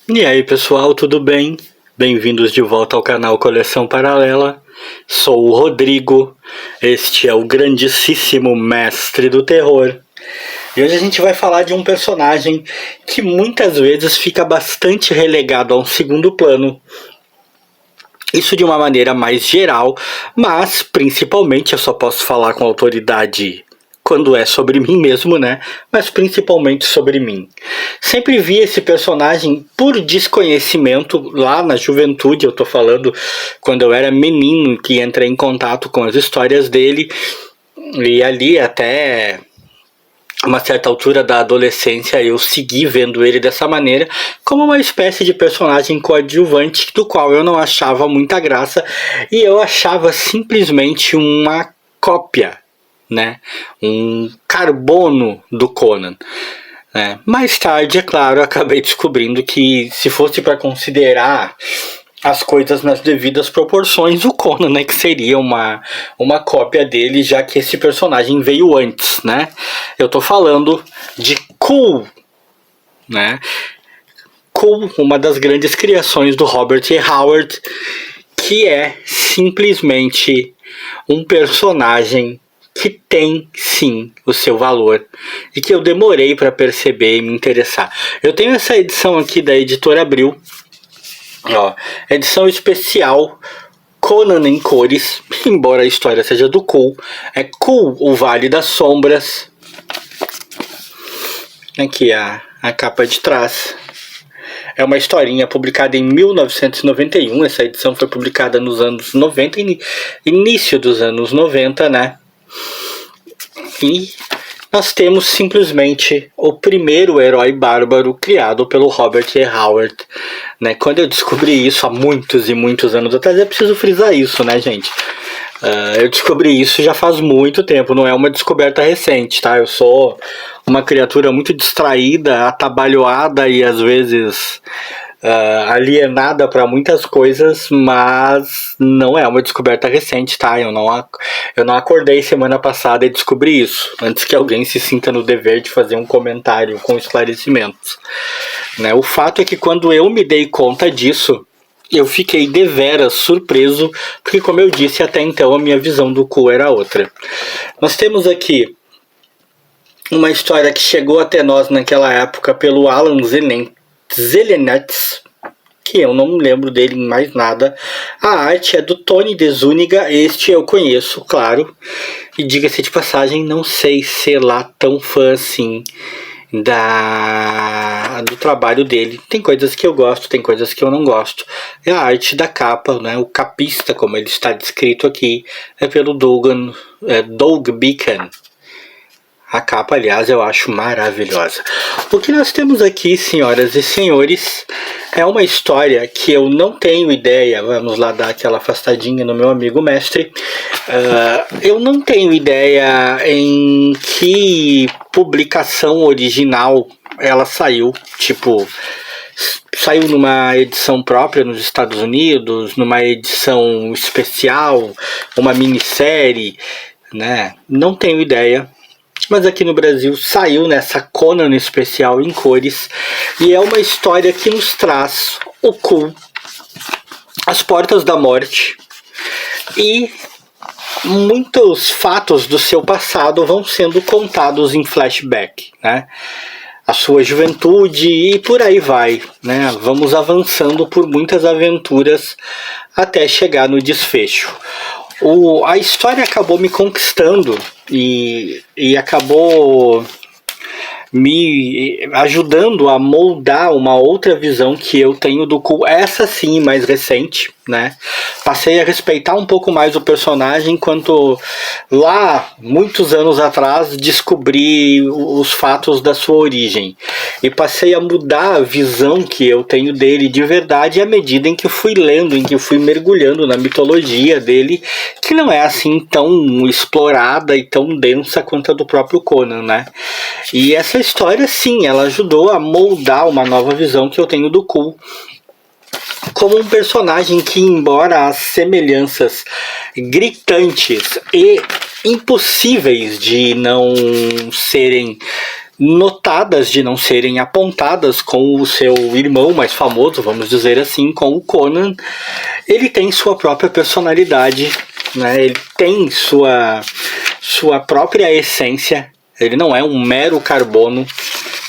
E aí pessoal, tudo bem? Bem-vindos de volta ao canal Coleção Paralela. Sou o Rodrigo, este é o grandíssimo mestre do terror. E hoje a gente vai falar de um personagem que muitas vezes fica bastante relegado a um segundo plano. Isso de uma maneira mais geral, mas principalmente eu só posso falar com autoridade quando é sobre mim mesmo, né? Mas principalmente sobre mim. Sempre vi esse personagem por desconhecimento lá na juventude, eu tô falando quando eu era menino que entrei em contato com as histórias dele, e ali até uma certa altura da adolescência eu segui vendo ele dessa maneira, como uma espécie de personagem coadjuvante do qual eu não achava muita graça e eu achava simplesmente uma cópia, né? Um carbono do Conan. Mais tarde, é claro, eu acabei descobrindo que se fosse para considerar as coisas nas devidas proporções, o Conan, né, que seria uma cópia dele, já que esse personagem veio antes, né? Eu tô falando de Kull, né? Kull, uma das grandes criações do Robert E. Howard, que é simplesmente um personagem que tem sim o seu valor e que eu demorei para perceber e me interessar. Eu tenho essa edição aqui da editora Abril, ó, edição especial Conan em cores, embora a história seja do Kull. É Kull, o Vale das Sombras. Aqui a capa de trás. É uma historinha publicada em 1991. Essa edição foi publicada nos anos 90, início dos anos 90, né? E nós temos simplesmente o primeiro herói bárbaro criado pelo Robert E. Howard, né? Quando eu descobri isso há muitos e muitos anos atrás, é preciso frisar isso, né, gente? Eu descobri isso já faz muito tempo, não é uma descoberta recente, tá? Eu sou uma criatura muito distraída, atabalhoada e às vezes alienada para muitas coisas, mas não é uma descoberta recente, tá? Eu não acordei semana passada e descobri isso, antes que alguém se sinta no dever de fazer um comentário com esclarecimentos, né? O fato é que quando eu me dei conta disso, eu fiquei deveras surpreso, porque como eu disse, até então a minha visão do Kull era outra. Nós temos aqui uma história que chegou até nós naquela época pelo Alan Zelenetz, que eu não lembro dele em mais nada. A arte é do Tony De Zuniga, este eu conheço, claro. E diga-se de passagem, não sei ser lá tão fã assim do trabalho dele. Tem coisas que eu gosto, tem coisas que eu não gosto. É a arte da capa, né? O capista, como ele está descrito aqui, é pelo Doug Beacon. A capa, aliás, eu acho maravilhosa. O que nós temos aqui, senhoras e senhores, é uma história que eu não tenho ideia. Vamos lá dar aquela afastadinha no meu amigo mestre. Eu não tenho ideia em que publicação original ela saiu. Tipo, saiu numa edição própria nos Estados Unidos, numa edição especial, uma minissérie, né? Não tenho ideia. Mas aqui no Brasil saiu nessa Conan especial em cores. E é uma história que nos traz o Kull às portas da morte. E muitos fatos do seu passado vão sendo contados em flashback, né? A sua juventude e por aí vai, né? Vamos avançando por muitas aventuras até chegar no desfecho. A história acabou me conquistando e acabou me ajudando a moldar uma outra visão que eu tenho do Kull, essa sim mais recente, né? Passei a respeitar um pouco mais o personagem enquanto lá, muitos anos atrás, descobri os fatos da sua origem. E passei a mudar a visão que eu tenho dele de verdade à medida em que fui lendo, em que fui mergulhando na mitologia dele, que não é assim tão explorada e tão densa quanto a do próprio Conan, né? E essa história, sim, ela ajudou a moldar uma nova visão que eu tenho do Kull como um personagem que, embora as semelhanças gritantes e impossíveis de não serem notadas de não serem apontadas com o seu irmão mais famoso, vamos dizer assim, com o Conan. Ele tem sua própria personalidade, né? Ele tem sua própria essência. Ele não é um mero carbono,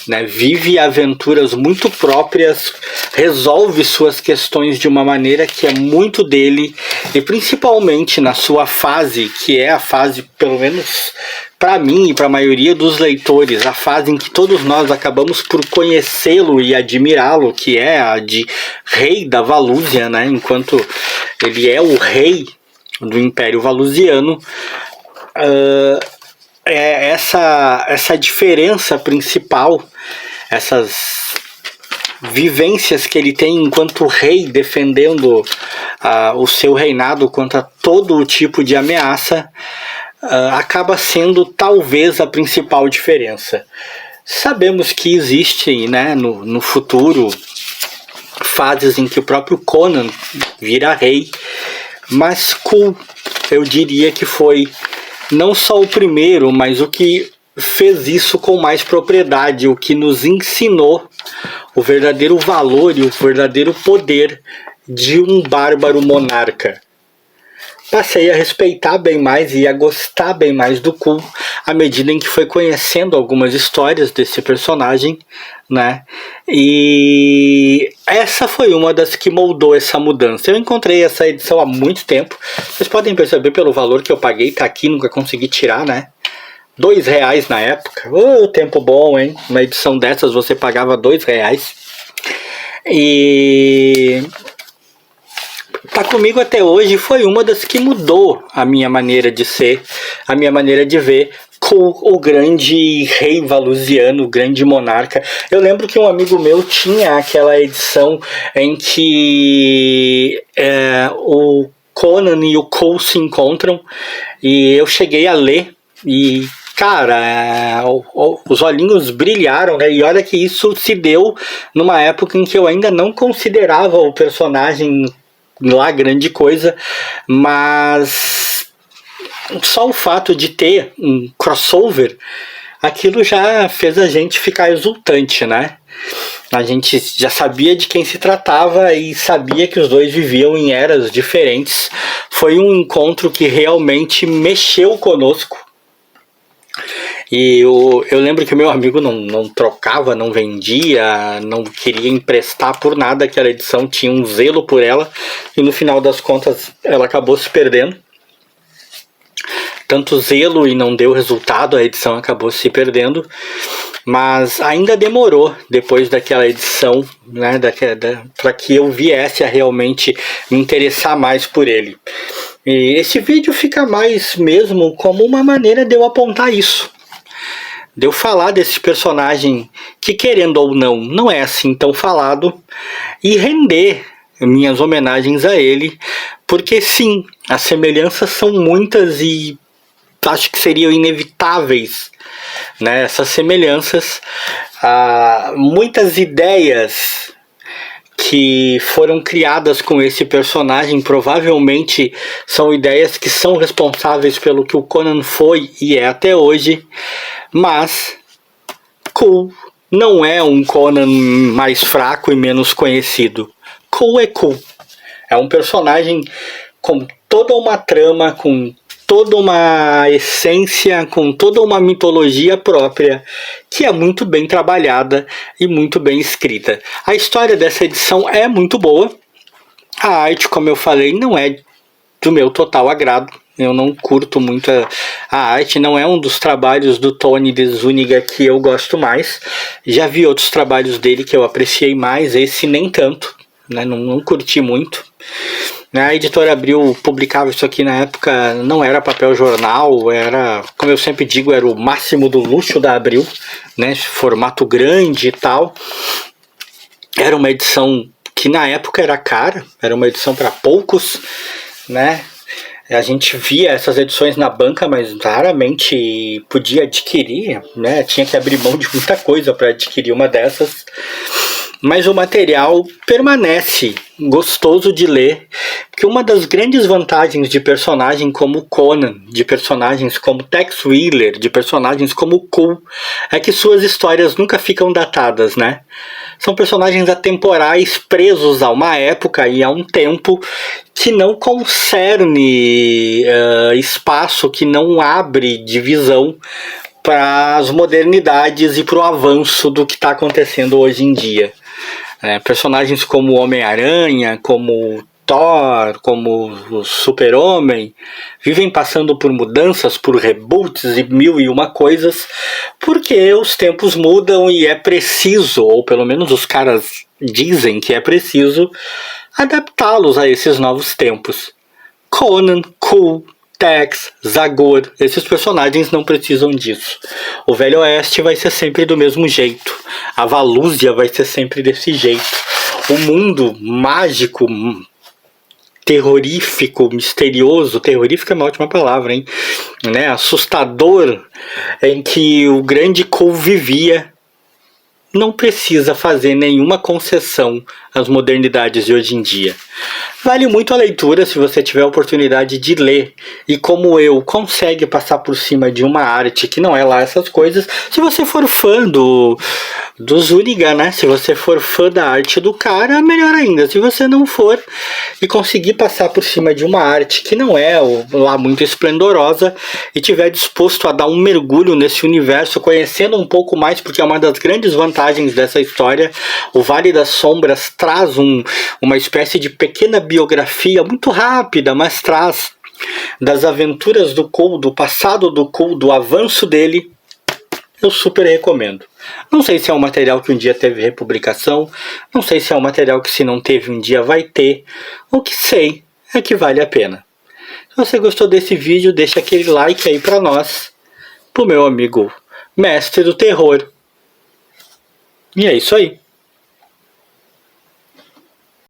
né? Vive aventuras muito próprias, resolve suas questões de uma maneira que é muito dele, e principalmente na sua fase, que é a fase, pelo menos para mim e para a maioria dos leitores, a fase em que todos nós acabamos por conhecê-lo e admirá-lo, que é a de rei da Valúzia, né? Enquanto ele é o rei do Império Valusiano, é essa diferença principal, essas vivências que ele tem enquanto rei, defendendo o seu reinado contra todo tipo de ameaça, acaba sendo talvez a principal diferença. Sabemos que existem, né, no futuro fases em que o próprio Conan vira rei, mas Kull, eu diria que foi não só o primeiro, mas o que fez isso com mais propriedade, o que nos ensinou o verdadeiro valor e o verdadeiro poder de um bárbaro monarca. Passei a respeitar bem mais e a gostar bem mais do Kull à medida em que foi conhecendo algumas histórias desse personagem, né? E essa foi uma das que moldou essa mudança. Eu encontrei essa edição há muito tempo. Vocês podem perceber pelo valor que eu paguei, tá aqui, nunca consegui tirar, né? R$2 na época. Oh, tempo bom, hein? Uma edição dessas você pagava R$2. E tá comigo até hoje, foi uma das que mudou a minha maneira de ser, a minha maneira de ver Kull, o grande rei valusiano, o grande monarca. Eu lembro que um amigo meu tinha aquela edição em que o Conan e o Kull se encontram, e eu cheguei a ler e cara, os olhinhos brilharam, né? E olha que isso se deu numa época em que eu ainda não considerava o personagem lá grande coisa, mas só o fato de ter um crossover, aquilo já fez a gente ficar exultante, né? A gente já sabia de quem se tratava e sabia que os dois viviam em eras diferentes. Foi um encontro que realmente mexeu conosco. E eu lembro que o meu amigo não trocava, não vendia, não queria emprestar por nada aquela edição, tinha um zelo por ela, e no final das contas ela acabou se perdendo. Tanto zelo e não deu resultado, a edição acabou se perdendo, mas ainda demorou depois daquela edição, né, para que eu viesse a realmente me interessar mais por ele. E esse vídeo fica mais mesmo como uma maneira de eu apontar isso, de eu falar desse personagem que, querendo ou não é assim tão falado, e render minhas homenagens a ele, porque sim, as semelhanças são muitas e acho que seriam inevitáveis, né, essas semelhanças. Muitas ideias que foram criadas com esse personagem provavelmente são ideias que são responsáveis pelo que o Conan foi e é até hoje, mas Kull não é um Conan mais fraco e menos conhecido. Kull é Kull. É um personagem com toda uma trama, com toda uma essência, com toda uma mitologia própria, que é muito bem trabalhada e muito bem escrita. A história dessa edição é muito boa. A arte, como eu falei, não é do meu total agrado. Eu não curto muito a arte, não é um dos trabalhos do Tony de Zuniga que eu gosto mais. Já vi outros trabalhos dele que eu apreciei mais, esse nem tanto, né? Não curti muito. A editora Abril publicava isso aqui na época, não era papel jornal, era, como eu sempre digo, era o máximo do luxo da Abril, né? Formato grande e tal. Era uma edição que na época era cara, era uma edição para poucos, né? A gente via essas edições na banca, mas raramente podia adquirir, né? Tinha que abrir mão de muita coisa para adquirir uma dessas. Mas o material permanece gostoso de ler, porque uma das grandes vantagens de personagem como Conan, de personagens como Tex Wheeler, de personagens como Cool, é que suas histórias nunca ficam datadas, né? São personagens atemporais presos a uma época e a um tempo que não concerne espaço, que não abre divisão para as modernidades e para o avanço do que está acontecendo hoje em dia. Personagens como Homem-Aranha, como Thor, como o Super-Homem, vivem passando por mudanças, por reboots e mil e uma coisas, porque os tempos mudam e é preciso, ou pelo menos os caras dizem que é preciso, adaptá-los a esses novos tempos. Conan, Cool, Tex, Zagor, esses personagens não precisam disso. O Velho Oeste vai ser sempre do mesmo jeito. A Valúzia vai ser sempre desse jeito. O mundo mágico, terrorífico, misterioso, terrorífico é uma ótima palavra, hein? Né? Assustador, em que o grande Cole vivia, não precisa fazer nenhuma concessão às modernidades de hoje em dia. Vale muito a leitura se você tiver a oportunidade de ler e, como eu, consegue passar por cima de uma arte que não é lá essas coisas. Se você for fã do Zuniga, né? Se você for fã da arte do cara, melhor ainda. Se você não for e conseguir passar por cima de uma arte que não é lá muito esplendorosa e tiver disposto a dar um mergulho nesse universo, conhecendo um pouco mais, porque é uma das grandes vantagens dessa história. O Vale das Sombras traz uma espécie de pequena biografia muito rápida, mas traz das aventuras do Cole, do passado do Cole, do avanço dele. Eu super recomendo. Não sei se é um material que um dia teve republicação, não sei se é um material que, se não teve, um dia vai ter. O que sei é que vale a pena. Se você gostou desse vídeo, deixa aquele like aí pra nós, pro meu amigo Mestre do Terror. E é isso aí.